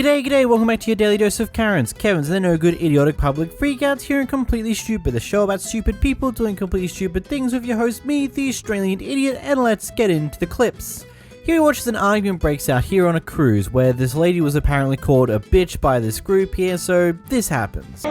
G'day, welcome back to your daily dose of Karens. Kevin's the no good, idiotic public freakouts here and Completely Stupid, the show about stupid people doing completely stupid things with your host, me, the Australian idiot, and let's get into the clips. Here we watch as an argument breaks out here on a cruise where this lady was apparently called a bitch by this group here, so this happens.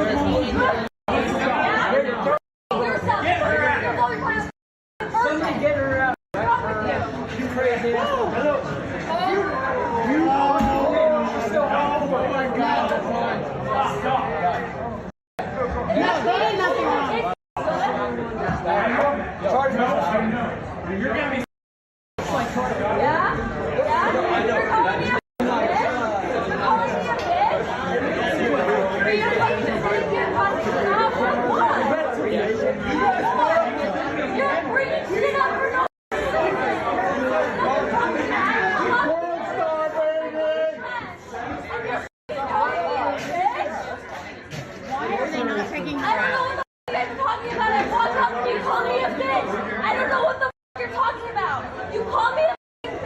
I don't know what the you're talking about. You call me a bitch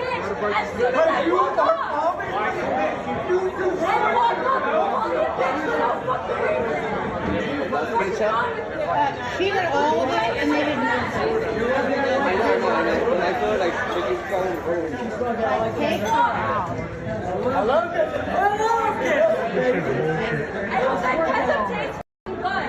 as soon as I walk up. I walk up, you call me a bitch for no fucking reason. What's wrong with you? She did all of it and they did nothing. Take her out. I love it. I don't think ketchup tastes good.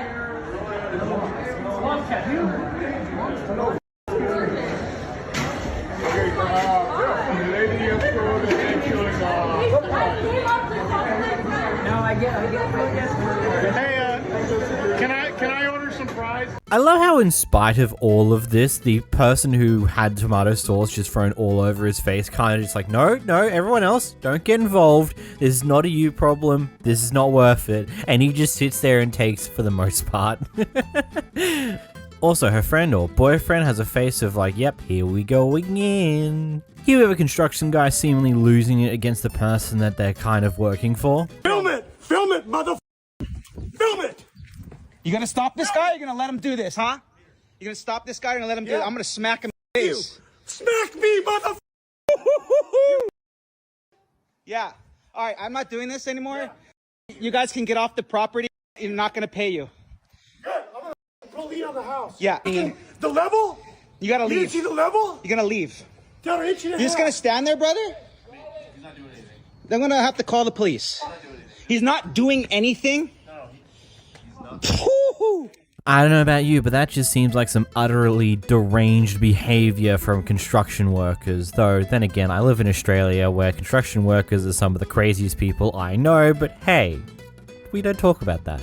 Hey, can I order some fries? I love how in spite of all of this, the person who had tomato sauce just thrown all over his face kind of just like, no, everyone else, don't get involved. This is not a you problem. This is not worth it. And he just sits there and takes for the most part. Also, her friend or boyfriend has a face of like, yep, here we go again. Here we have a construction guy seemingly losing it against the person that they're kind of working for. Film it, mother. Film it. You gonna stop this guy or you gonna let him do this, huh? You gonna stop this guy or gonna let him do it? I'm gonna smack him in the face. Smack me, mother. Yeah. Alright, I'm not doing this anymore. Yeah. You guys can get off the property. You're not gonna pay you. Good. I'm gonna go lean on the house. Yeah. The level? You gotta You leave. didn't see the level? You're gonna leave. Down an inch and a half. You're just gonna stand there, brother? He's not doing anything. I'm gonna have to call the police. He's not doing anything? No, he's not. I don't know about you, but that just seems like some utterly deranged behavior from construction workers. Though, then again, I live in Australia where construction workers are some of the craziest people I know, but hey, we don't talk about that.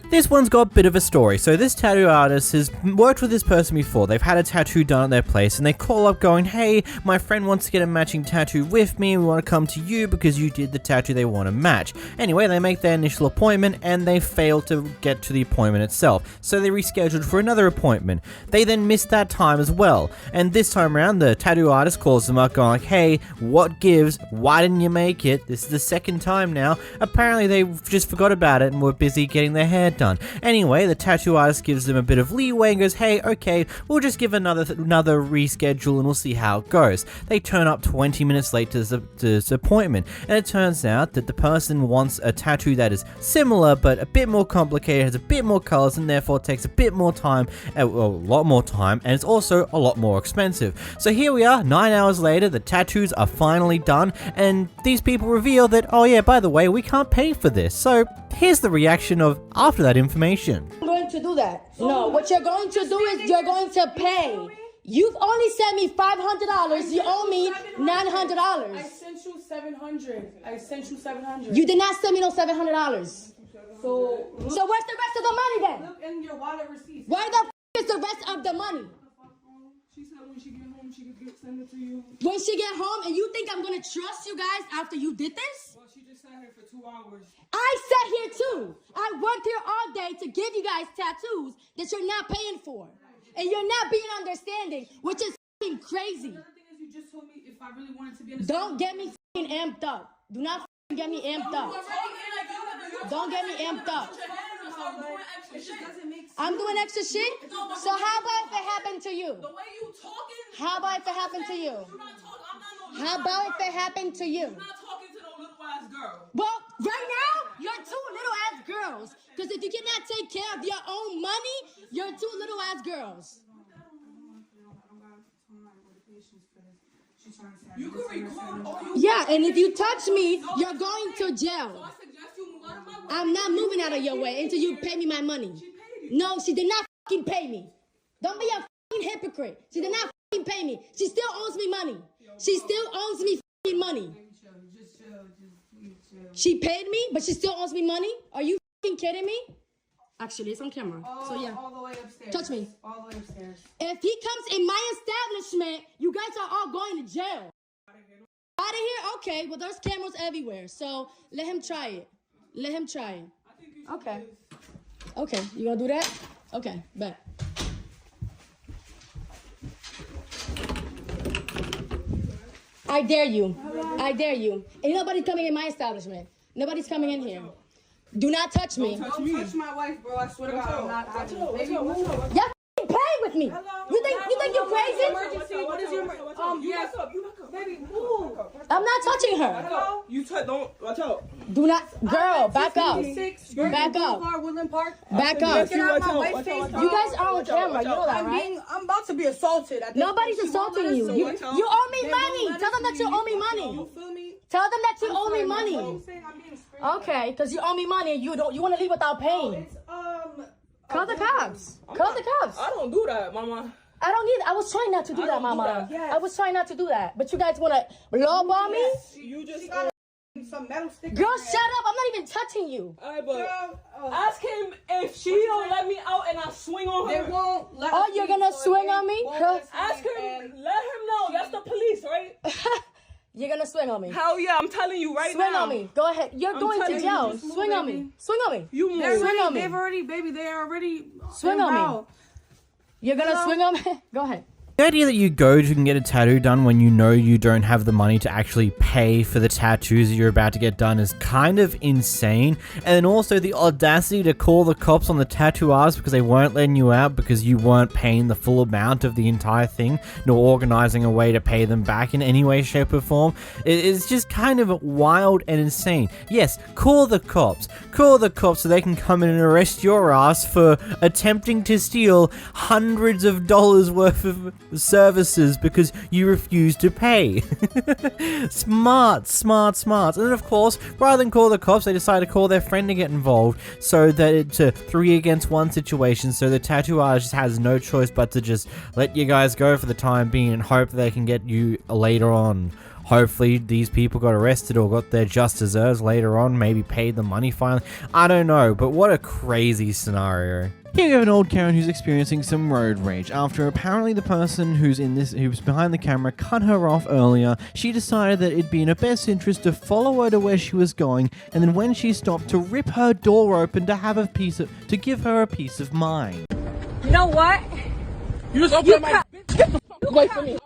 This one's got a bit of a story. So this tattoo artist has worked with this person before. They've had a tattoo done at their place and they call up going, hey, my friend wants to get a matching tattoo with me. We want to come to you because you did the tattoo they want to match. Anyway, they make their initial appointment and they fail to get to the appointment itself. So they rescheduled for another appointment. They then missed that time as well. And this time around, the tattoo artist calls them up going like, hey, what gives? Why didn't you make it? This is the second time now. Apparently they just forgot about it and were busy getting their hair done. Anyway, the tattoo artist gives them a bit of leeway and goes, hey, okay, we'll just give another reschedule and we'll see how it goes. They turn up 20 minutes late to this appointment, and it turns out that the person wants a tattoo that is similar but a bit more complicated, has a bit more colors, and therefore takes a bit more time, a lot more time, and it's also a lot more expensive. So here we are, 9 hours later, the tattoos are finally done, and these people reveal that, oh yeah, by the way, we can't pay for this. So here's the reaction of after that information. I'm going to do that. No, what you're going to do is you're going to pay. You've only sent me $500. You owe me $900. I sent you $700. You did not send me no $700. So where's the rest of the money then? look in your wallet receipts. Where the is the rest of the money? She said when she get home, she could send it to you. When she get home, and you think I'm gonna trust you guys after you did this? Well, she just sat here for 2 hours. I sat here too. I worked here all day to give you guys tattoos that you're not paying for. And you're not being understanding, which is f***ing crazy. Another thing is you just told me if I really wanted to be in a Don't get me f***ing amped up. Do not f***ing get me amped up. Don't get me amped up. I'm doing extra shit? So how about if it happened to you? The way you talking. How about if it happened to you? I'm not How about if it happened to you? not talking to no little ass girl. Well, right and two little ass girls. You can record all you Yeah, and if you touch me, you're going to jail. I suggest you move out of my way. I'm not moving out of your way until you pay me my money. No, she did not fucking pay me. Don't be a fucking hypocrite. She did not fucking pay me. She still owes me money. She still owes me fucking money. She paid me, but she still owes me money? Are you fucking kidding me? Actually, it's on camera. So yeah. All the way upstairs. Touch me. All the way upstairs. If he comes in my establishment, you guys are all going to jail. Out of here? Okay, well, there's cameras everywhere. So let him try it. Let him try it. Okay. Okay, you gonna do that? Okay, bet. I dare you. I dare you. Ain't nobody coming in my establishment. Nobody's coming in here. Do not touch me. Don't touch my wife, bro. I swear to God, I'm not touching you. Baby, move. Y'all f***ing play with me. You think you're crazy? Emergency. What is your emergency? Yes. You back up. Baby, move. I'm not touching her. Hello? You don't watch out. Do not, girl, back up. Back up. Woodland Park. Back up. Get out my wife's face. You guys are on camera. You know that, right? I'm about to be assaulted. Nobody's assaulting you. You owe me money. Tell them that you owe me money. You feel me? Tell them that you owe me money. I'm being straight. Okay, because you owe me money and you want to leave without paying. It's Call the cops. Call the cops. I don't do that, mama. I don't need. I was trying not to do that, mama. I was trying not to do that, but you guys want to lowball me? You just some metal stick. Girl, shut up! I'm not even touching you. Alright, but ask him if she don't let me out and I swing on her. They won't let Oh, you're gonna swing on me? Ask him, let him know. That's the police, right? You're gonna swing on me. Hell yeah, I'm telling you right Swing now. on me. Go ahead. You're going to telling jail. you, just Swing on me. Swing on me. You move. Swing on me. They've already, baby. They are already. Swing on me. You're gonna swing on me? Go ahead. The idea that you go to and get a tattoo done when you know you don't have the money to actually pay for the tattoos that you're about to get done is kind of insane. And then also the audacity to call the cops on the tattoo artists because they weren't letting you out because you weren't paying the full amount of the entire thing, nor organizing a way to pay them back in any way, shape, or form. It's just kind of wild and insane. Yes, call the cops. Call the cops so they can come in and arrest your ass for attempting to steal hundreds of dollars worth of services because you refuse to pay. Smart. And then of course, rather than call the cops, they decide to call their friend to get involved so that it's a 3 against 1 situation, so the tattoo artist has no choice but to just let you guys go for the time being and hope they can get you later on. Hopefully these people got arrested or got their just deserves later on, maybe paid the money finally. I don't know, but what a crazy scenario. Here you have an old Karen who's experiencing some road rage after apparently the person who was behind the camera cut her off earlier. She decided that it'd be in her best interest to follow her to where she was going, and then when she stopped, to rip her door open to give her a peace of mind. You know what? You just open my bitch. Get the fuck away from me.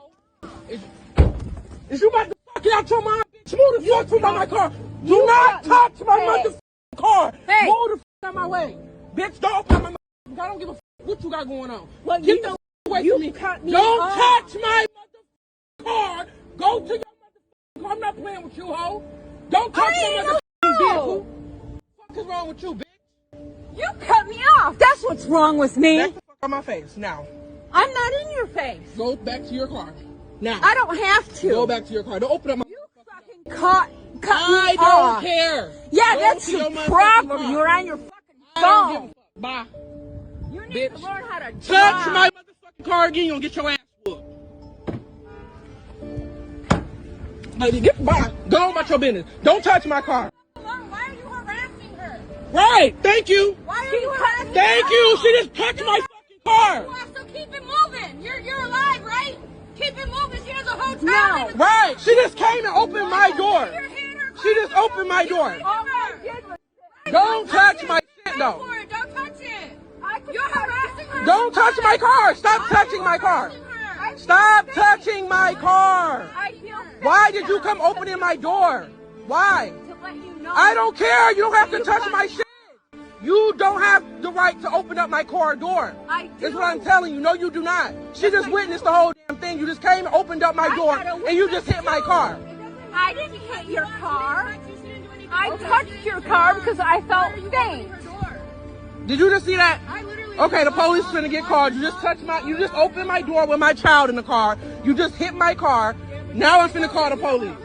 Is you about to fuck out your mind, bitch? Move the fuck from my car. Do not touch my motherfucking car. Hey. Move the fuck out my way. Bitch, don't open my motherfucking car. I don't give a fuck what you got going on. Well, Get the fuck away from me. Don't touch my motherfucking car. Go to your motherfucking car. I'm not playing with you, hoe. Don't touch my motherfucking vehicle. What the fuck is wrong with you, bitch? You cut me off. That's what's wrong with me. Back the fuck on my face, now. I'm not in your face. Go back to your car. Now. I don't have to. Go back to your car. Don't open up my... You fucking cut I me don't off. care. Yeah, Go that's to your motherfucking problem. car. You're on your fucking I don't give a phone. fuck. Bye. You need Bitch. to learn how to Touch drive. my motherfucking car again, you gonna get your ass whooped. Lady, get by. Go on about your business. Don't touch my car. Why are you harassing her? Right. Thank you. Why are you harassing her? Thank you. She just touched my fucking car. So keep it moving. You're alive, right? Keep it moving. She has a hotel. No. Right. She just came and opened my door. She just opened my door. Don't touch my shit though. Don't touch it. You're harassing her. Don't touch my car. Stop touching my car. Stop touching my car. Why did you come opening my door? Why? To let you know. I don't care. You don't have to touch my shit. You don't have the right to open up my car door. I do. That's what I'm telling you. No, you do not. She just witnessed the whole damn thing. You just came and opened up my door and you just hit my car. I didn't hit your car. I touched your car because I felt faint. Did you just see that? Okay, the police finna get called. You just opened my door with my child in the car. You just hit my car. Now I'm finna call the police.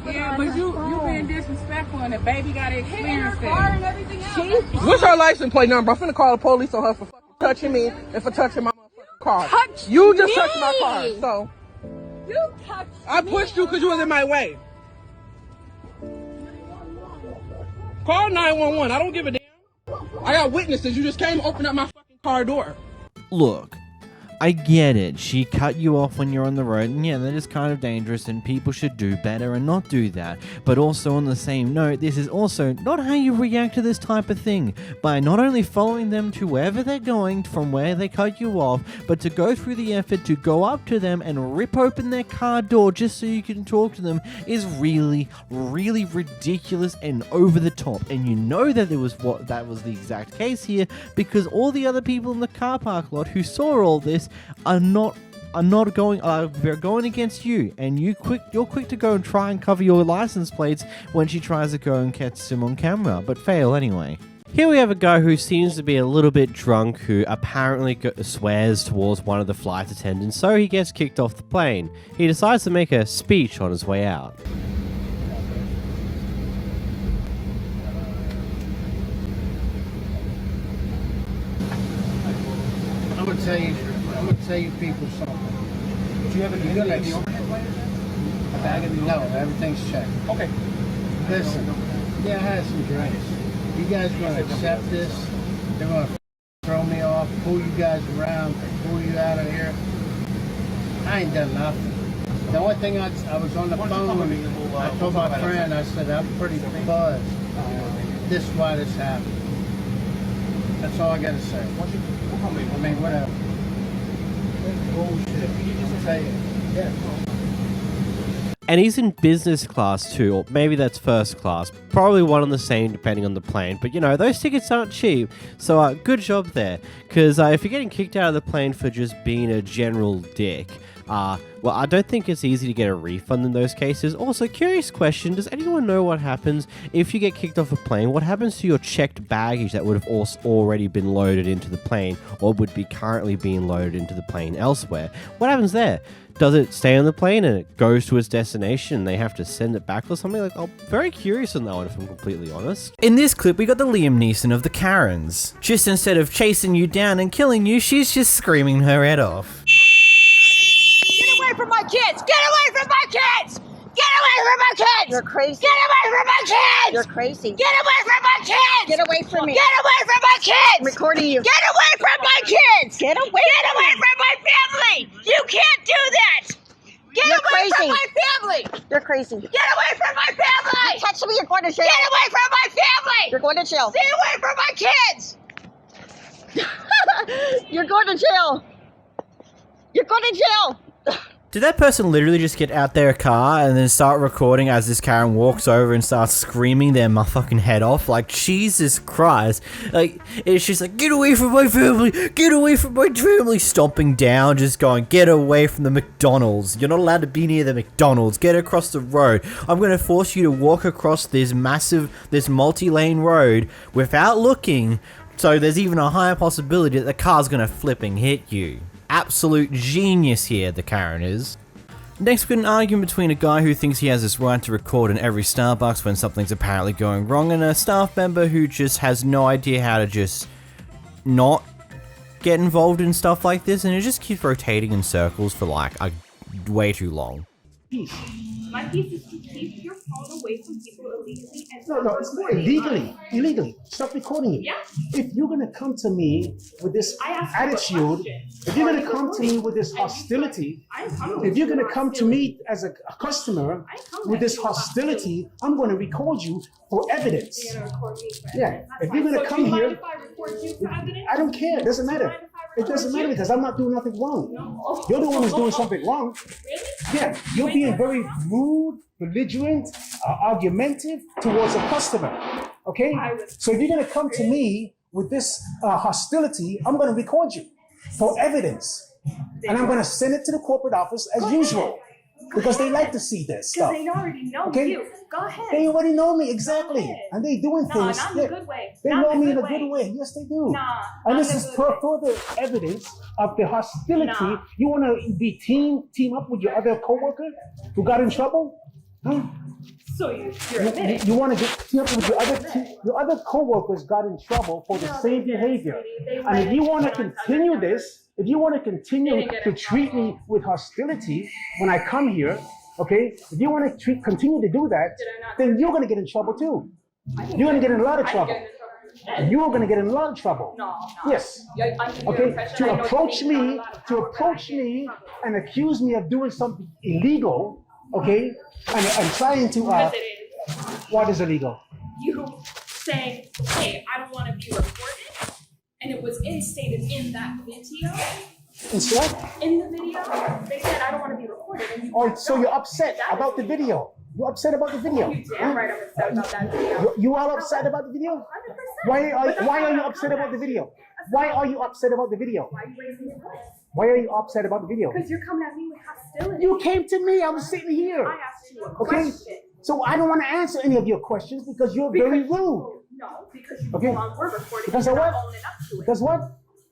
Yeah, but you being disrespectful and the baby gotta experience that. What's her license plate number? I'm finna call the police on her for fucking touching me and for touching my motherfucking car. You just touched my car, so. You touched I pushed you because you was in my way. Call 911. I don't give a damn. I got witnesses. You just came and opened up my fucking car door. Look, I get it. She cut you off when you're on the road, and yeah, that is kind of dangerous, and people should do better and not do that. But also on the same note, this is also not how you react to this type of thing. By not only following them to wherever they're going from where they cut you off, but to go through the effort to go up to them and rip open their car door just so you can talk to them is really, really ridiculous and over the top. And you know that that was the exact case here, because all the other people in the car park lot who saw all this are going against you, and you're quick to go and try and cover your license plates when she tries to go and catch him on camera, but fail anyway. Here we have a guy who seems to be a little bit drunk, who apparently swears towards one of the flight attendants, so he gets kicked off the plane. He decides to make a speech on his way out. I'm gonna tell you people something. Do you have any video? A bag of no, everything's checked. Okay. Listen, yeah, I had some drinks. You guys gonna accept this? They're gonna throw me off, pull you guys around, pull you out of here. I ain't done nothing. The only thing I was on the phone, I told my friend, I said, I'm pretty buzzed. This is why this happened. That's all I gotta say. I mean, whatever. Bullshit. I'll tell you. Yeah. And he's in business class too, or maybe that's first class. Probably one and the same depending on the plane. But you know, those tickets aren't cheap. So good job there. Because if you're getting kicked out of the plane for just being a general dick, well, I don't think it's easy to get a refund in those cases. Also, curious question, does anyone know what happens if you get kicked off a plane? What happens to your checked baggage that would have also already been loaded into the plane, or would be currently being loaded into the plane elsewhere? What happens there? Does it stay on the plane and it goes to its destination and they have to send it back or something? Like, I'm very curious on that one, if I'm completely honest. In this clip, we got the Liam Neeson of the Karens. Just instead of chasing you down and killing you, she's just screaming her head off. Get away from my kids! Get away from my kids! Get away from my kids! You're crazy. Get away from my kids! You're crazy. Get away from my kids! Get away from me. Get away from my kids! I'm recording you. Get away from my kids! Get away. Get away from my family! You can't do that! Get You're away crazy. from my family! You're crazy. Get away from my family! You touch me, you're going to jail. Get away from my family! You're going to jail. Stay away from my kids! You're going to jail. You're going to jail. Did that person literally just get out their car and then start recording as this Karen walks over and starts screaming their motherfucking head off? Like, Jesus Christ. Like, it's just like, get away from my family! Get away from my family! Stomping down, just going, get away from the McDonald's. You're not allowed to be near the McDonald's. Get across the road. I'm gonna force you to walk across this multi-lane road without looking, so there's even a higher possibility that the car's gonna flipping hit you. Absolute genius here, the Karen is. Next, we got an argument between a guy who thinks he has this right to record in every Starbucks when something's apparently going wrong, and a staff member who just has no idea how to just not get involved in stuff like this, and it just keeps rotating in circles for like way too long. My piece is to keep your phone away from people illegally and No, it's not illegally. Stop recording it. Yeah. If you're gonna come to me with this attitude, if you're gonna come to me with this hostility, if you're gonna come to me as a customer with this hostility, I'm gonna record you for evidence. Yeah. If you're gonna come here, I don't care. It doesn't matter. It doesn't matter because I'm not doing nothing wrong. You're the one who's doing something wrong. Yeah, you're being very rude, belligerent, argumentative towards a customer. Okay? So if you're going to come to me with this hostility, I'm going to record you for evidence. And I'm going to send it to the corporate office as usual. Because they like to see this stuff. Because they already know Okay? you. Go ahead. They already know me, exactly. And they doing No, things. not in a good way. They Not know me in a good good way. Yes, they do. Nah, and not this in a is good way. further evidence of the hostility. Nah. You want to be team up with your other coworker who got in trouble? Huh? So you're admitting. You want to get team up with your other coworkers got in trouble for the No, same they didn't, behavior. sweetie. They And went if you and want to put on continue other this, if you want to continue didn't get to in treat me with hostility when I come here, okay? If you want to continue to do that, Did I not then you're going to get in trouble too. You're going to get in a lot of trouble. You're going to get in a lot of trouble. No, Yes. Yeah, I'm under the Okay, impression I to know approach you think me, I'm a lot of power, but I get in trouble. and accuse me of doing something illegal, okay, and trying to, Because it is. what is illegal? You saying, hey, I don't want to be recorded, and it was stated in that video. It's what? In the video, they said I don't want to be recorded, and you. Oh, so no, you're upset that about is the illegal. video. You're upset about the video. You damn right I'm upset about that video. You all upset about the video? 100%. Why But that's are not you how upset come about the at video? you. That's Why not- are you upset about the video? Why are you raising your voice? Why are you upset about the video? Because you're coming at me with hostility. You came to me, I'm sitting here. I asked you a Okay? question. So I don't want to answer any of your questions because you're very rude. No, because you Okay. were recording. Because you're of not what? owning up to it. Because what?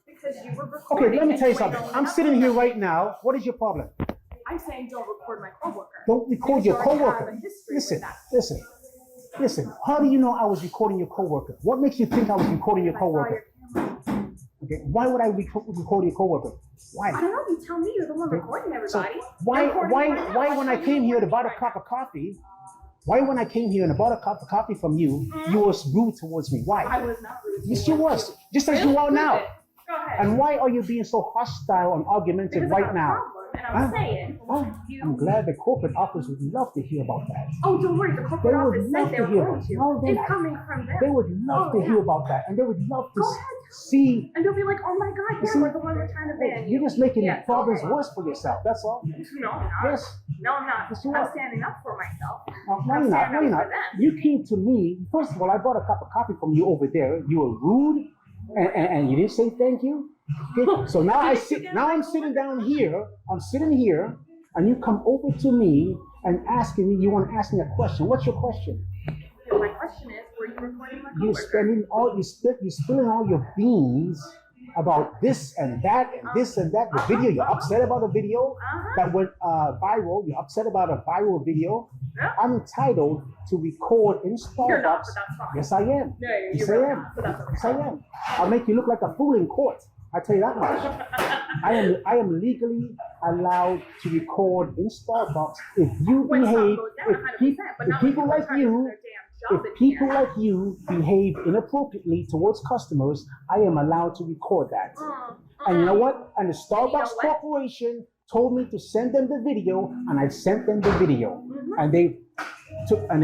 Because you were recording. Okay, let me and tell you ain't something. owning I'm up sitting to here it. right now. What is your problem? I'm saying don't record my coworker. Don't record Because your you already have coworker. a history Listen, with that. listen. How do you know I was recording your coworker? What makes you think I was recording your I saw coworker? your camera. Okay, why would I record your coworker? Why? I don't know. You tell me. You're the one recording So everybody. why Recording right now. why when I came here to buy a cup of coffee, why when I came here and bought a cup of coffee from you, you was rude towards me? Why? I was not rude. Yes, you was. Just as you are Prove now. it. Go ahead. And why are you being so hostile and argumentative Because I got right a now? problem, and I'm Huh? saying, Oh, you. I'm glad the corporate office would love to hear about that. Oh, don't worry. The They corporate would office love said they to were hear going it. to. No, they- It's coming from them. They would love Oh, to hear yeah. about that, and they would love to Go ahead. see. And they'll be like, oh my God, yeah, see, we're the one we're trying to ban you. You're just making Yeah, problems okay. worse for yourself. That's all. No, I'm not. Yes. No, I'm not. Yes, you I'm are. standing up for myself. No, I'm you're not. standing No, up you're for not. them. You came to me. First of all, I bought a cup of coffee from you over there. You were rude, and you didn't say thank you. Okay? So now I'm sitting down here. I'm sitting here, and you come over to me and asking me. You want to ask me a question? What's your question? So my question is, were you recording my You're coworker? spilling all your beans about this and that and this and that. The video, you're upset about a video that went viral. You're upset about a viral video. Yeah. I'm entitled to record in Starbucks. You're not, but that's fine. Yes, I am. Yeah, Yes, you're I really am. not, but that's okay. Yes, I am. I'll make you look like a fool in court. I tell you that much. I am legally allowed to record in Starbucks if you When something behave. goes down, 100%, but not If when people people like try to do you. their damn job If in people here. like you behave inappropriately towards customers, I am allowed to record that. And you know what? And the Starbucks what? Corporation told me to send them the video, and I sent them the video. And they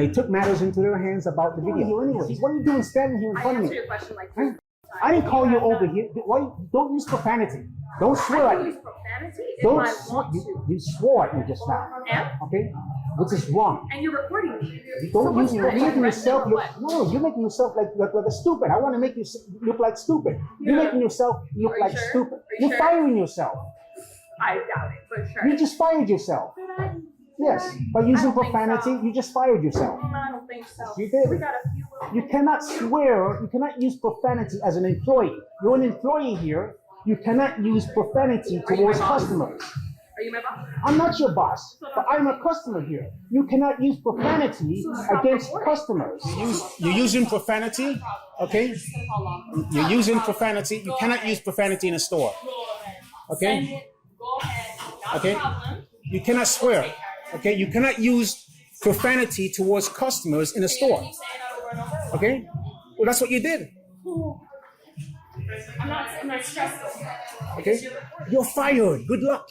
took matters into their hands about the video. Anyways, what are you doing standing here in I front of answered me? your question like Huh? 3 times. I didn't call you over here. Why? Don't use profanity. Don't swear I at can me. use profanity if Don't. I want to. You swore at me just now. And? Okay? Which is wrong. And you're recording me. You So don't what's use, your you're making arrest yourself or look, what? no, you're making yourself like a stupid. I want to make you look like stupid. You're Yeah. making yourself look Are you like sure? stupid. Are you You're sure? firing yourself. I doubt it, but sure. You just fired yourself. Did I? Yes, by I using don't think profanity, so. you just fired yourself. I don't think so. You did. We got a few little You cannot swear, you cannot use profanity as an employee. You're an employee here. You cannot use profanity Are you towards my boss? customers. Are you my boss? I'm not your boss, but I'm a customer here. You cannot use profanity against customers. You're using profanity, okay? You're using profanity. You cannot use profanity in a store, okay? Go ahead. Not Okay. a problem. You cannot swear, okay? You cannot use profanity towards customers in a store, Keep saying that over and over. okay? Well, that's what you did, I'm not stressed. okay? You're fired. Good luck.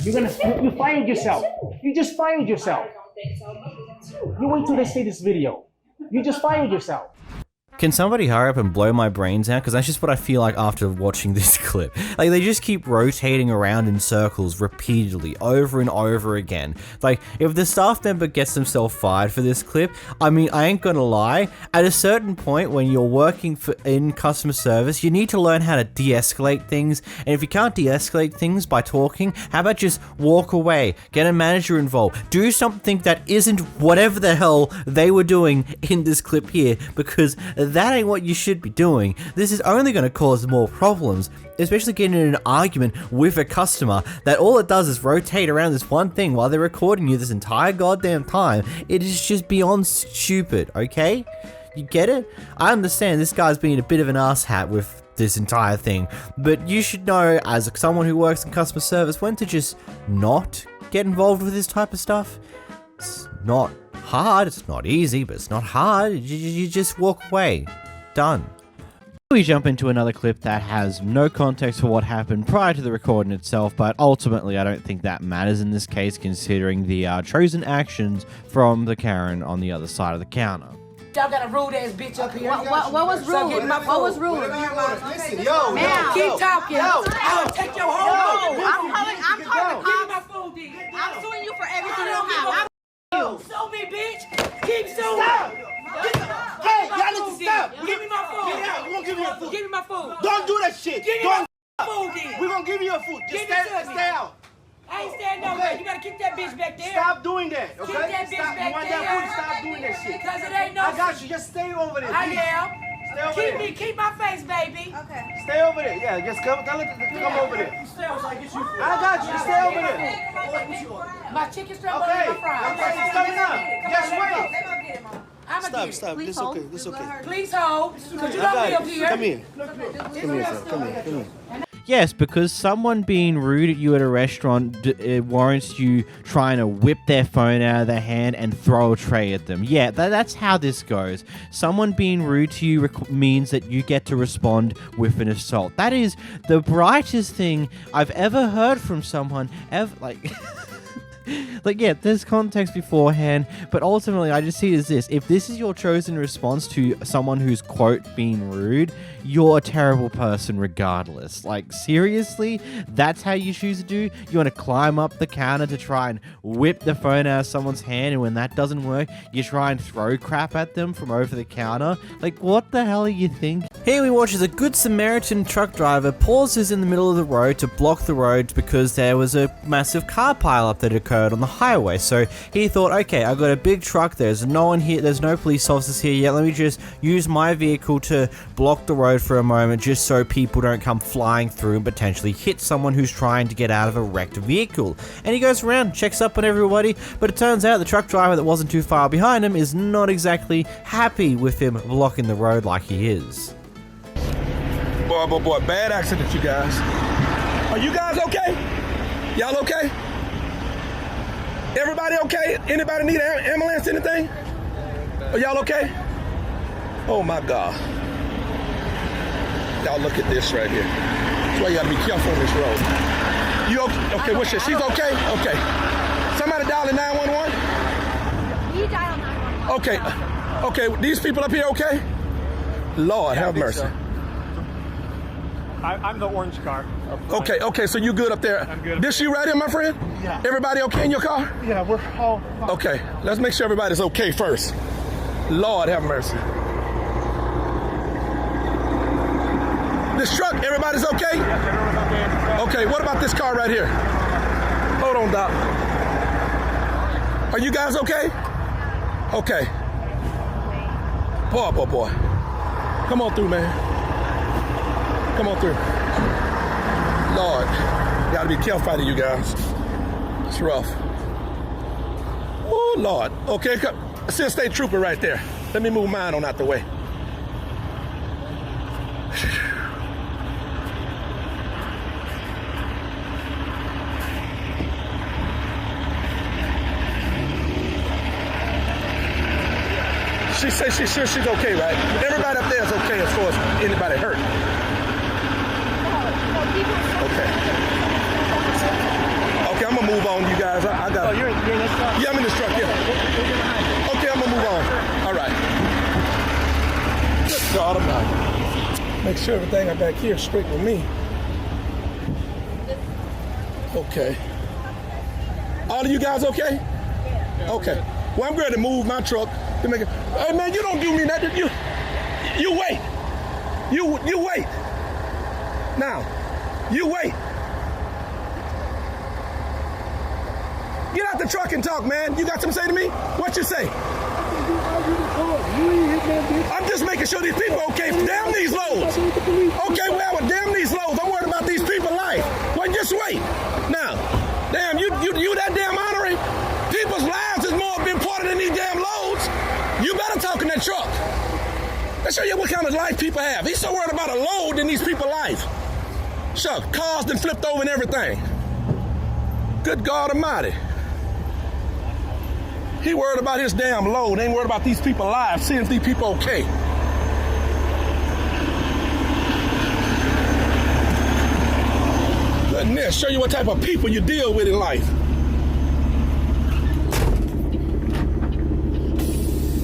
You fired yourself. You just fired yourself. I don't think so. You wait till they see this video. You just fired yourself. Can somebody hurry up and blow my brains out? Because that's just what I feel like after watching this clip. Like, they just keep rotating around in circles repeatedly, over and over again. Like, if the staff member gets themselves fired for this clip, I mean, I ain't gonna lie, at a certain point when you're working in customer service, you need to learn how to de-escalate things, and if you can't de-escalate things by talking, how about just walk away, get a manager involved, do something that isn't whatever the hell they were doing in this clip here, because that ain't what you should be doing. This is only going to cause more problems, especially getting in an argument with a customer that all it does is rotate around this one thing while they're recording you this entire goddamn time. It is just beyond stupid, okay? You get it? I understand this guy's being a bit of an asshat with this entire thing, but you should know as someone who works in customer service when to just not get involved with this type of stuff. It's not hard, it's not easy, but it's not hard. You just walk away. Done. We jump into another clip that has no context for what happened prior to the recording itself, but ultimately I don't think that matters in this case considering the chosen actions from the Karen on the other side of the counter. Y'all got a rude ass bitch up here. What was rude? What was rude? Listen, yo, keep talking. I'll take your whole phone. I'm calling Give me the my phone, then. I'm suing you for everything you have. Sue me, bitch. Keep suing. Hey, y'all need to stop. Give me my phone. Get out. We won't give you your food. Give me my phone. Don't do that shit. Give me my food, then. We're gonna give you your food. Just stay out. I ain't standing over there. You gotta keep that bitch back there. Stop doing that, okay? Keep that bitch back there. You want that food? Stop doing that shit. Because it ain't no. I got you. Just stay over there. I am. Stay over there. Keep my face, baby. Okay. Stay over there. Yeah, just come over there. I got you. Stay over there. My chicken strap on my fries. Okay, it's coming up. Just wait. Stop. This okay. This okay. Please hold. Because you don't live here. Come here. Come here. Yes, because someone being rude at you at a restaurant it warrants you trying to whip their phone out of their hand and throw a tray at them. Yeah, that's how this goes. Someone being rude to you means that you get to respond with an assault. That is the brightest thing I've ever heard from someone ever. Like, yeah, there's context beforehand, but ultimately I just see it as this. If this is your chosen response to someone who's, quote, being rude, you're a terrible person regardless. Like, seriously? That's how you choose to do? You want to climb up the counter to try and whip the phone out of someone's hand, and when that doesn't work, you try and throw crap at them from over the counter? Like, what the hell are you thinking? Here we watch as a good Samaritan truck driver pauses in the middle of the road to block the road because there was a massive car pileup that occurred on the highway. So he thought, okay, I've got a big truck, there's no one here, there's no police officers here yet, let me just use my vehicle to block the road for a moment just so people don't come flying through and potentially hit someone who's trying to get out of a wrecked vehicle. And he goes around, checks up on everybody, but it turns out the truck driver that wasn't too far behind him is not exactly happy with him blocking the road like he is. Boy, bad accident, you guys. Are you guys okay? Y'all okay? Everybody okay? Anybody need an ambulance, anything? Are y'all okay? Oh my God. Y'all look at this right here. That's why you gotta be careful on this road. You okay? Okay, what's your, she's okay? Okay. Somebody dial the 911? You dial 911. Okay, these people up here okay? Lord, have mercy. I'm the orange car. Okay, so you good up there? I'm good. This you right here, my friend? Yeah. Everybody okay in your car? Yeah, we're all fine. Okay, let's make sure everybody's okay first. Lord have mercy. This truck, everybody's okay? Yes, everyone's okay. Okay, what about this car right here? Hold on, Doc. Are you guys okay? Okay. Boy. Come on through, man. Come on through. Lord, you gotta be careful out of you guys. It's rough. Oh, Lord. Okay, I see a state trooper right there. Let me move mine on out the way. She says she's sure she's okay, right? Everybody up there is okay as far as anybody hurt. Okay, I'm gonna move on, you guys. I got. Oh, you're in this truck? Yeah, I'm in this truck. Yeah. Okay, I'm gonna move on. All right. God Almighty. Make sure everything I back here is straight with me. Okay. All of you guys okay? Okay. Well, I'm ready to move my truck to make it. Hey man, you don't do me nothing. You wait. You wait. Now, you wait. Get out the truck and talk, man. You got something to say to me? What you say? I'm just making sure these people okay. Damn these loads. Okay, well, damn these loads. I'm worried about these people's life. Well, just wait. Now, damn, you that damn honorary? People's lives is more important than these damn loads. You better talk in that truck. Let's show you what kind of life people have. He's so worried about a load than these people's life. Shucks, cars done flipped over and everything. Good God Almighty. He worried about his damn load. Ain't worried about these people's lives, seeing if these people okay. Goodness, show you what type of people you deal with in life.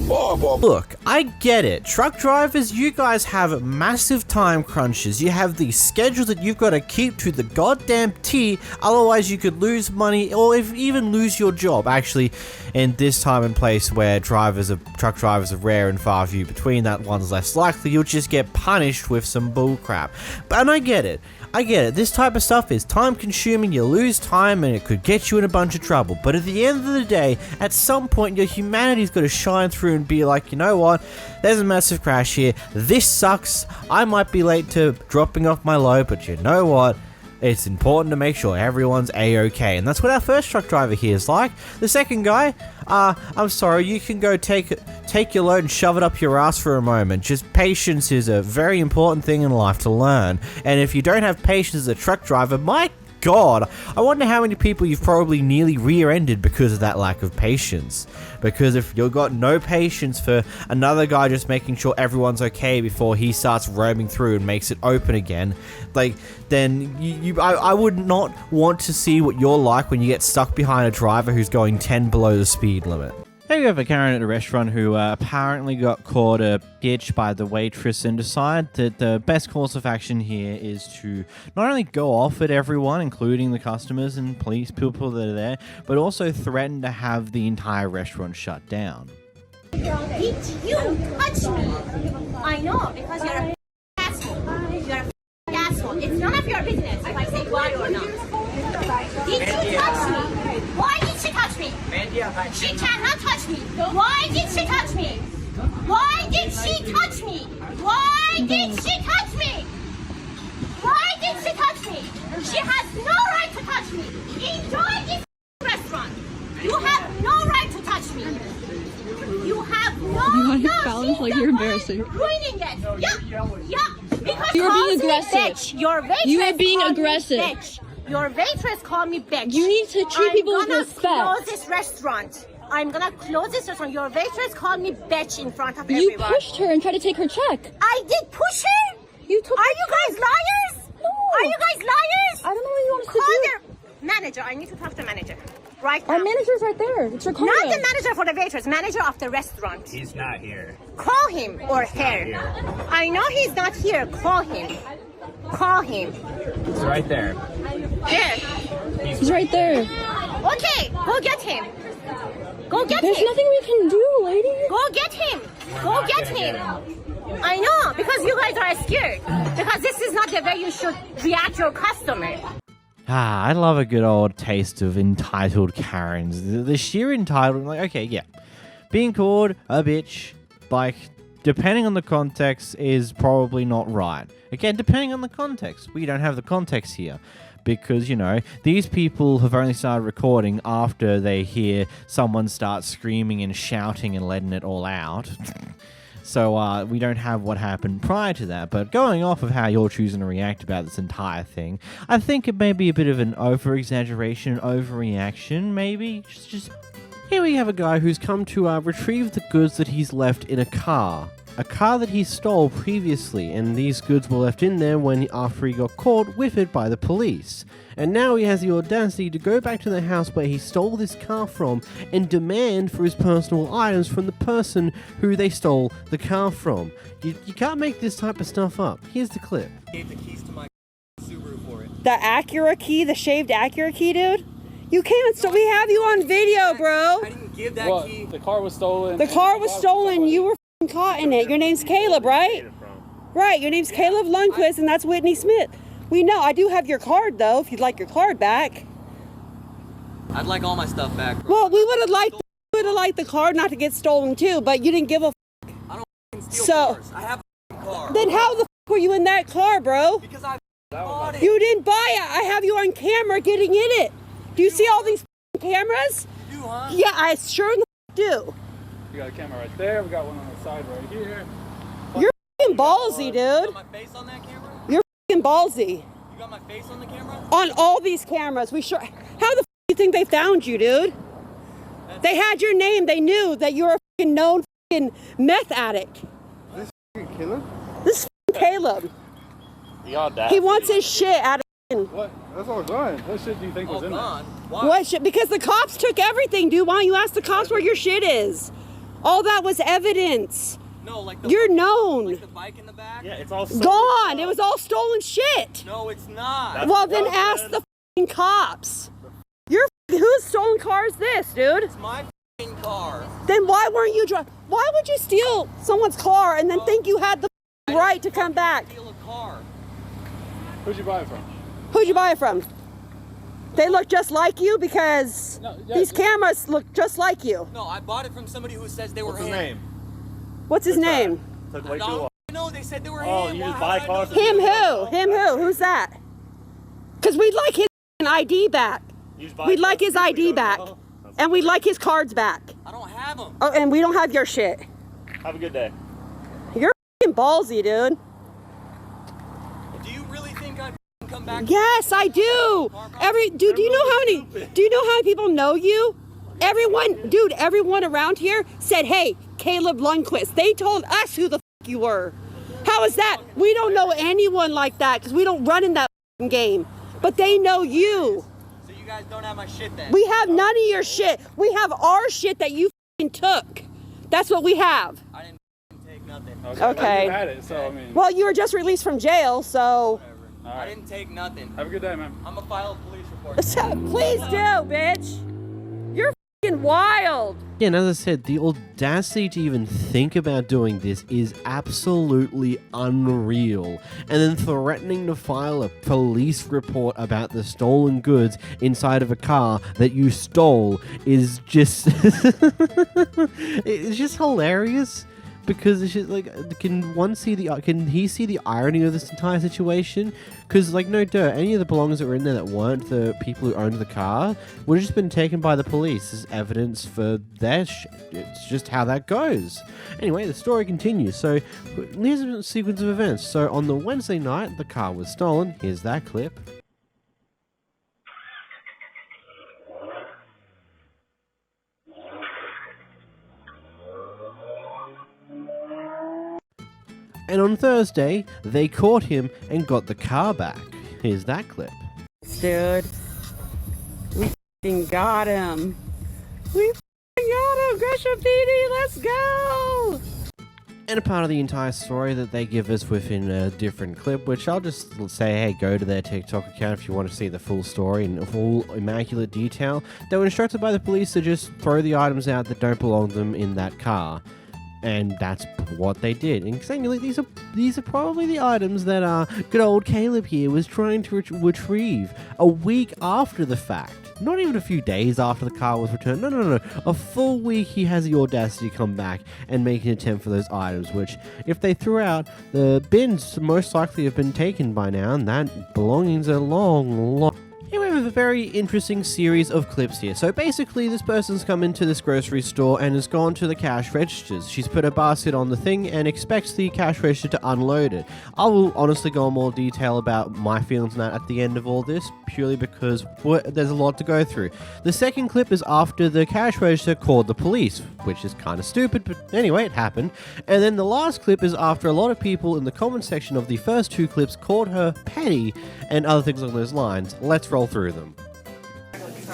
Boy. Look, I get it. Truck drivers, you guys have massive time crunches. You have these schedules that you've got to keep to the goddamn T, otherwise you could lose money or even lose your job. Actually, in this time and place where truck drivers are rare and far few between, that one's less likely. You'll just get punished with some bullcrap. And I get it. This type of stuff is time consuming, you lose time and it could get you in a bunch of trouble. But at the end of the day, at some point your humanity's got to shine through and be like, you know what, there's a massive crash here, this sucks, I might be late to dropping off my load, but you know what, it's important to make sure everyone's a-okay. And that's what our first truck driver here is like. The second guy, I'm sorry, you can go take your load and shove it up your ass for a moment. Just patience is a very important thing in life to learn. And if you don't have patience as a truck driver, my God, I wonder how many people you've probably nearly rear-ended because of that lack of patience. Because if you've got no patience for another guy just making sure everyone's okay before he starts roaming through and makes it open again, then I would not want to see what you're like when you get stuck behind a driver who's going 10 below the speed limit. Here we have a Karen at a restaurant who apparently got caught a bitch by the waitress and decided that the best course of action here is to not only go off at everyone, including the customers and police people that are there, but also threaten to have the entire restaurant shut down. Did you touch me? I know, because you're a asshole. You're a asshole. It's none of your business if I say why or not. Did you touch me? Why did she touch me? She cannot touch me. Why did she touch me? Why did she touch me? Why did she touch me? Why did she touch me? She has no right to touch me. Enjoy this restaurant. You have no right to touch me. You have no like you're embarrassing. Ruining it. Yeah. Because You're being aggressive. Bitch. Your waitress You are being called me aggressive. bitch. Your waitress called me bitch. You need to treat people with respect. I'm gonna close this restaurant. I'm gonna close this restaurant. Your waitress called me bitch in front of You everyone. pushed her and tried to take her check. I did push her? Are you guys liars? No. Are you guys liars? I don't know what you want us to Call do. their manager. I need to talk to the manager. Right now. Our manager's right there. It's your Not the manager for the waitress, manager of the restaurant. He's not here. Call him or her. I know he's not here. Call him. Call him. He's right there. There. He's right there. Okay, go get him. Go get There's him. nothing we can do, lady. Go get him. Go get him. I know, because you guys are scared. Because this is not the way you should react to your customer. I love a good old taste of entitled Karens. The sheer entitlement, like, okay, yeah. Being called a bitch, like, depending on the context, is probably not right. Again, depending on the context. We don't have the context here. Because, you know, these people have only started recording after they hear someone start screaming and shouting and letting it all out. So we don't have what happened prior to that. But going off of how you're choosing to react about this entire thing, I think it may be a bit of an over-exaggeration, overreaction, maybe. Just here we have a guy who's come to retrieve the goods that he's left in a car. a car that he stole previously, and these goods were left in there after he got caught with it by the police. And now he has the audacity to go back to the house where he stole this car from and demand for his personal items from the person who they stole the car from. You can't make this type of stuff up. Here's the clip. Gave the keys to my Subaru for it. The Acura key, the shaved Acura key, dude? You came and we have you on video, bro. I didn't give that key. The car was stolen. The car was stolen. You were caught in it. Your name's Caleb, right? Right, your name's Caleb Lundquist, and that's Whitney Smith. We know. I do have your card, though, if you'd like your card back. I'd like all my stuff back, bro. Well, we would have liked the card not to get stolen, too, but you didn't give a I don't steal cars. I have a car. Then how the were you in that car, bro? Because I bought it. You didn't buy it. I have you on camera getting in it. Do you see all these cameras? You do, huh? Yeah, I sure do. We got a camera right there. We got one on the side right here. You're f***ing ballsy, You dude. got my face on that camera? You're f***ing ballsy. You got my face on the camera? On all these cameras. We sure. How the f*** do you think they found you, dude? They had your name. They knew that you were a f***ing known f***ing meth addict. This f***ing killer? This f***ing Caleb. The audacity. He wants his shit out of What? That's all gone. What shit do you think was in there? Why? What shit? Because the cops took everything, dude. Why don't you ask the cops where your shit is? All that was evidence. No, like the You're known. Like the bike in the back? Yeah, it's all Gone. It was all stolen shit. No, it's not. Well, then ask the f***ing cops. Whose stolen car is this, dude? It's my f***ing car. Then why weren't you driving? Why would you steal someone's car and then think you had the right to come back? Steal a car. Who'd you buy it from? Who'd you buy it from? They look just like you because these cameras look just like you. No, I bought it from somebody who says they were What's his name? What's his name? Took I way too long. don't know. They said they were Oh, him. you just Why- buy how cars? do I know? Him who? Him who? Who's that? Because we'd like his ID back. We'd like his ID back. And we'd like his cards back. I don't have them. Oh, and we don't have your shit. Have a good day. You're f***ing ballsy, dude. Do you really think I'd come back? Yes, I do. Dude, do you know how many people know you? Everyone around here said, "Hey, Caleb Lundquist." They told us who the f*** you were. How is that? We don't know anyone like that because we don't run in that f***ing game. But they know you. So you guys don't have my shit then? We have none of your shit. We have our shit that you f***ing took. That's what we have. I didn't take nothing. Okay. You had it, so I mean. Well, you were just released from jail, so. I didn't take nothing. Have a good day, man. I'm gonna file a police report. Please do, bitch. You're f***ing wild. Yeah, and as I said, the audacity to even think about doing this is absolutely unreal. And then threatening to file a police report about the stolen goods inside of a car that you stole is just... it's just hilarious. Because it's just like, can he see the irony of this entire situation? Because, like, no dirt, any of the belongings that were in there that weren't the people who owned the car would have just been taken by the police as evidence for their shit. It's just how that goes. Anyway, the story continues. So, here's a sequence of events. So, on the Wednesday night, the car was stolen. Here's that clip. And on Thursday, they caught him and got the car back. Here's that clip. Dude, we f***ing got him. We f***ing got him. Gresham PD, let's go. And a part of the entire story that they give us within a different clip, which I'll just say, hey, go to their TikTok account if you want to see the full story in full immaculate detail. They were instructed by the police to just throw the items out that don't belong to them in that car. And that's what they did. And exactly, these are probably the items that good old Caleb here was trying to retrieve a week after the fact. Not even a few days after the car was returned. No. A full week he has the audacity to come back and make an attempt for those items, which, if they threw out, the bins most likely have been taken by now, and that belongings are long. Anyway, with a very interesting series of clips here. So basically, this person's come into this grocery store and has gone to the cash registers. She's put a basket on the thing and expects the cash register to unload it. I will honestly go in more detail about my feelings on that at the end of all this, purely because there's a lot to go through. The second clip is after the cash register called the police, which is kind of stupid, but anyway, it happened. And then the last clip is after a lot of people in the comment section of the first two clips called her petty and other things along those lines. Let's roll through them.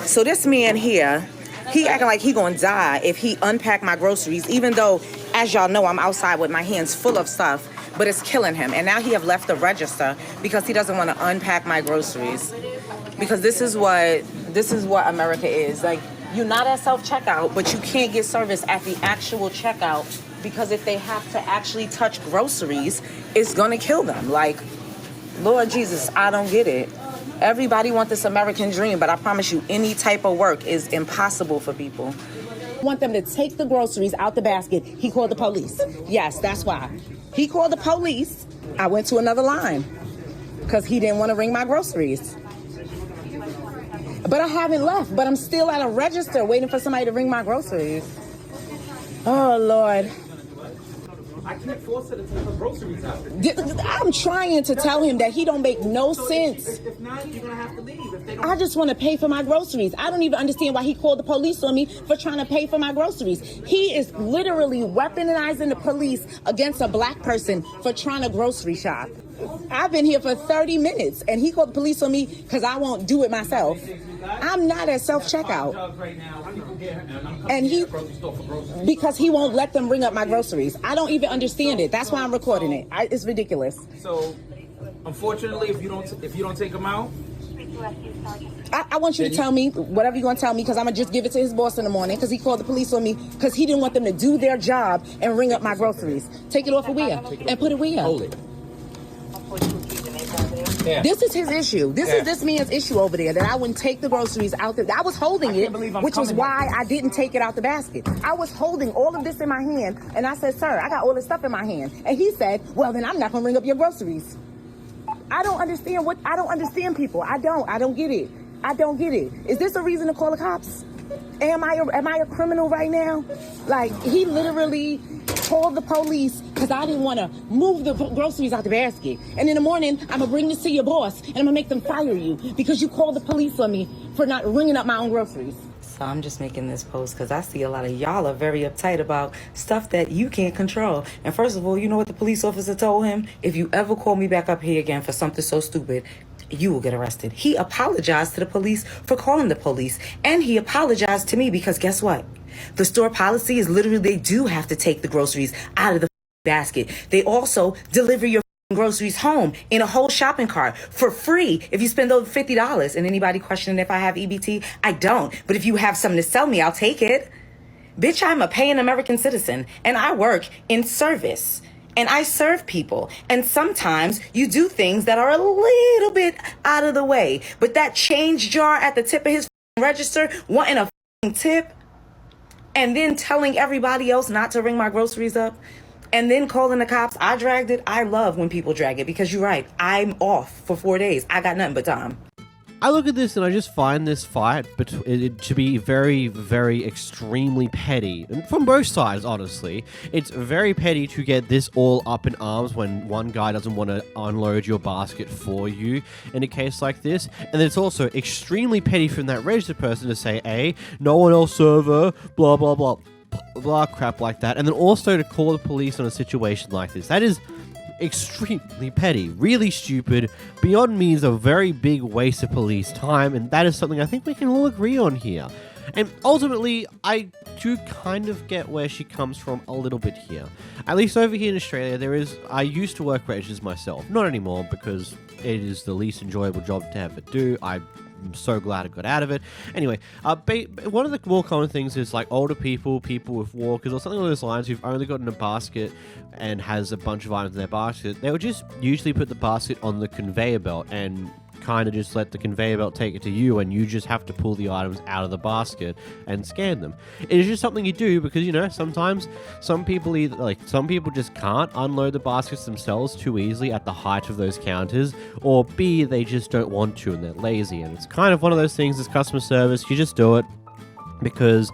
So this man here, he acting like he gonna die if he unpack my groceries, even though, as y'all know, I'm outside with my hands full of stuff, but it's killing him. And now he have left the register because he doesn't want to unpack my groceries. Because this is what America is. Like, you're not at self-checkout, but you can't get service at the actual checkout, because if they have to actually touch groceries, it's gonna kill them. Like, Lord Jesus, I don't get it. Everybody wants this American dream, but I promise you, any type of work is impossible for people. I want them to take the groceries out the basket. He called the police. Yes, that's why. He called the police. I went to another line because he didn't want to ring my groceries. But I haven't left, but I'm still at a register waiting for somebody to ring my groceries. Oh, Lord. I can't force her to take her groceries out. I'm trying to tell him that he don't make no sense. If not, you're gonna have to leave. If they don't... I just want to pay for my groceries. I don't even understand why he called the police on me for trying to pay for my groceries. He is literally weaponizing the police against a black person for trying to grocery shop. I've been here for 30 minutes and he called the police on me because I won't do it myself. I'm not at self-checkout. And because he won't let them ring up my groceries. I don't even understand it. That's why I'm recording it. It's ridiculous. So, unfortunately, if you don't take them out, I want you to tell me whatever you're going to tell me, because I'm going to just give it to his boss in the morning, because he called the police on me because he didn't want them to do their job and ring up my groceries. Take it off of where? And put it where? hold it. Yeah. This is his issue. This is this man's issue over there, that I wouldn't take the groceries out there. I was holding it, which was why I didn't take it out the basket. I was holding all of this in my hand, and I said, sir, I got all this stuff in my hand. And he said, well, then I'm not going to ring up your groceries. I don't understand people. I don't get it. I don't get it. Is this a reason to call the cops? Am I a criminal right now? Like, he literally called the police because I didn't want to move the groceries out the basket. And in the morning, I'm going to bring this to your boss and I'm going to make them fire you because you called the police on me for not ringing up my own groceries. So I'm just making this post because I see a lot of y'all are very uptight about stuff that you can't control. And first of all, you know what the police officer told him? If you ever call me back up here again for something so stupid, you will get arrested. He apologized to the police for calling the police. And he apologized to me because guess what? The store policy is literally they do have to take the groceries out of the basket. They also deliver your groceries home in a whole shopping cart for free if you spend over $50. And anybody questioning if I have EBT? I don't. But if you have something to sell me, I'll take it. Bitch, I'm a paying American citizen and I work in service. And I serve people. And sometimes you do things that are a little bit out of the way. But that change jar at the tip of his register, wanting a tip, and then telling everybody else not to ring my groceries up, and then calling the cops, I dragged it. I love when people drag it because you're right. I'm off for 4 days. I got nothing but time. I look at this and I just find this fight to be very, very extremely petty. And from both sides, honestly. It's very petty to get this all up in arms when one guy doesn't want to unload your basket for you in a case like this. And then it's also extremely petty from that registered person to say, hey, no one else server, blah, blah, blah, blah, crap like that. And then also to call the police on a situation like this. That is extremely petty, really stupid, beyond me is a very big waste of police time, and that is something I think we can all agree on here. And ultimately, I do kind of get where she comes from a little bit here. At least over here in Australia, I used to work registers myself. Not anymore, because it is the least enjoyable job to ever do. I'm so glad I got out of it. Anyway, one of the more common things is like older people with walkers, or something along those lines, who've only gotten a basket and has a bunch of items in their basket. They would just usually put the basket on the conveyor belt and kind of just let the conveyor belt take it to you, and you just have to pull the items out of the basket and scan them. It is just something you do because, you know, sometimes some people just can't unload the baskets themselves too easily at the height of those counters, or B, they just don't want to and they're lazy. And it's kind of one of those things as customer service, you just do it because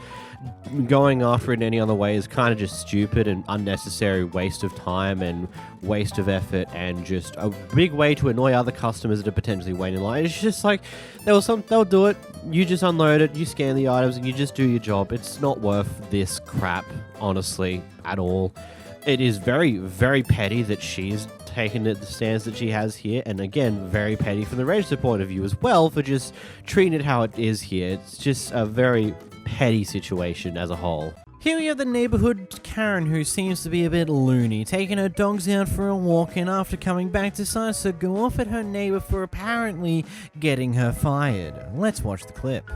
going after it in any other way is kind of just stupid and unnecessary waste of time and waste of effort, and just a big way to annoy other customers that are potentially waiting in line. It's just like they'll do it, you just unload it, you scan the items, and you just do your job. It's not worth this crap, honestly, at all. It is very, very petty that she's taken the stance that she has here, and again, very petty from the register point of view as well for just treating it how it is here. It's just a very petty situation as a whole. Here we have the neighborhood Karen, who seems to be a bit loony, taking her dogs out for a walk, and after coming back decides to go off at her neighbor for apparently getting her fired. Let's watch the clip.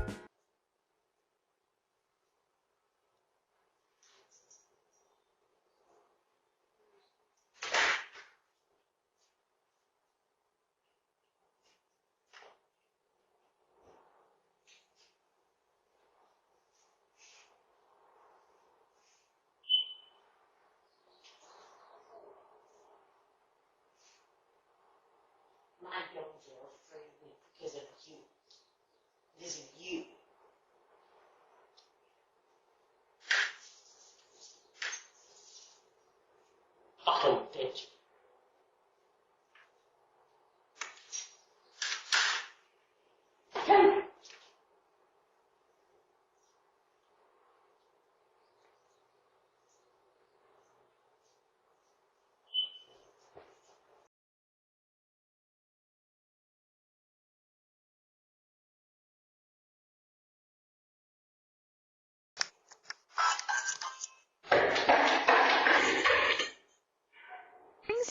My dogs are afraid of me because of you. This is you. Fucking bitch.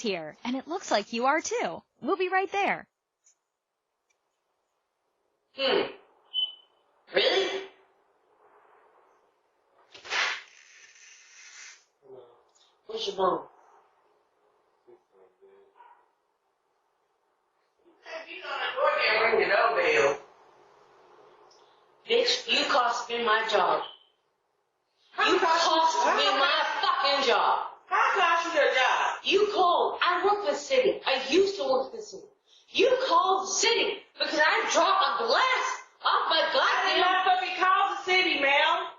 Here, and it looks like you are too. We'll be right there. Really? Where's your bone? If you know the door can't ring the doorbell. Bitch, you cost me my job. You cost me my fucking job. How cost you your job? You called. I work for the city. I used to work for the city. You called the city because I dropped a glass off my goddamn. I did not fucking call the city, ma'am.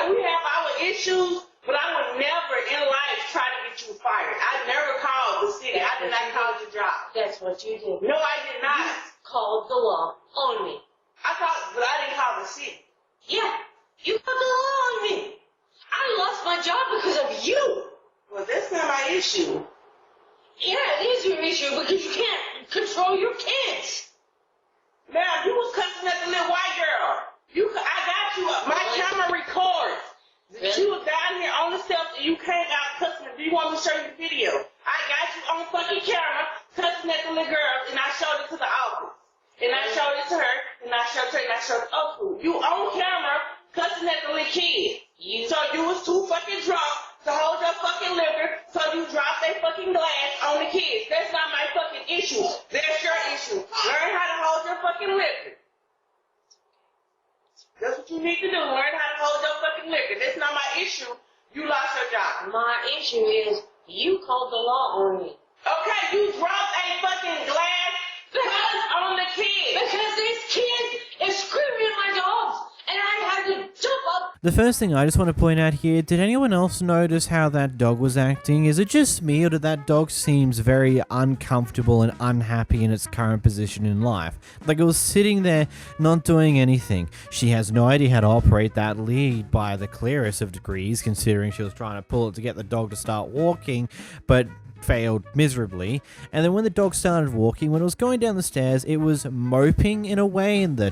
We have our issues, but I would never in life try to get you fired. I never called the city. I did not call your job. That's what you did. No, I did not. You called the law on me. But I didn't call the city. Yeah, you called the law on me. I lost my job because of you. Well, that's not my issue. Yeah, it is your issue because you can't control your kids. Now, you was cussing at the little white girl. I got you up. My camera records. Really? She was down here on the steps and you came out cussing. Do you want me to show you the video? I got you on fucking camera cussing at the little girl, and I showed it to the office. And I showed it to her, and I showed her, and I showed it to her. You on camera cussing at the little kid. So you was too fucking drunk to hold your fucking liquor, so you dropped that fucking glass on the kids. That's not my fucking issue. That's your issue. Learn how to hold your fucking liquor. That's what you need to do. Learn how to hold your fucking liquor. That's not my issue. You lost your job. My issue is you called the law on me. Okay, you dropped a fucking glass on the kids. Because these kids is screaming at my dogs, and I had to jump up. The first thing I just want to point out here, did anyone else notice how that dog was acting? Is it just me, or did that dog seems very uncomfortable and unhappy in its current position in life? Like it was sitting there not doing anything. She has no idea how to operate that lead by the clearest of degrees, considering she was trying to pull it to get the dog to start walking, but failed miserably. And then when the dog started walking, when it was going down the stairs, it was moping in a way, and the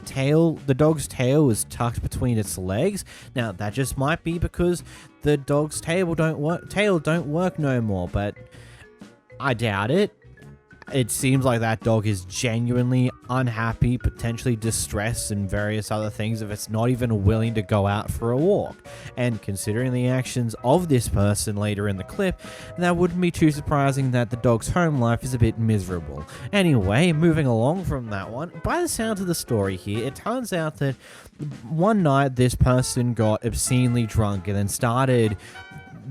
dog's tail was tucked between its legs. Now that just might be because the dog's tail don't work no more, but I doubt it. It seems like that dog is genuinely unhappy, potentially distressed, and various other things if it's not even willing to go out for a walk. And considering the actions of this person later in the clip, that wouldn't be too surprising that the dog's home life is a bit miserable. Anyway, moving along from that one, by the sounds of the story here, it turns out that one night this person got obscenely drunk and then started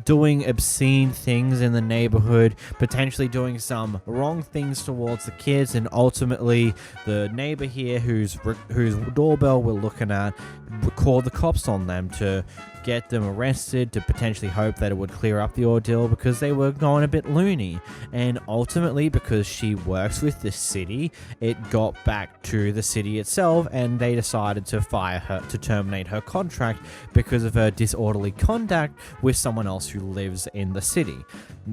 doing obscene things in the neighborhood, potentially doing some wrong things towards the kids, and ultimately the neighbor here whose doorbell we're looking at called the cops on them to get them arrested, to potentially hope that it would clear up the ordeal because they were going a bit loony. And ultimately, because she works with the city, it got back to the city itself and they decided to fire her, to terminate her contract because of her disorderly conduct with someone else who lives in the city.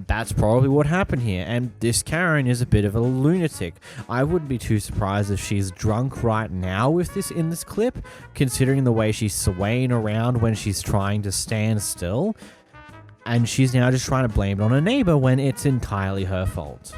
That's probably what happened here, and this Karen is a bit of a lunatic. I wouldn't be too surprised if she's drunk right now with this in this clip, considering the way she's swaying around when she's trying to stand still, and she's now just trying to blame it on her neighbor when it's entirely her fault.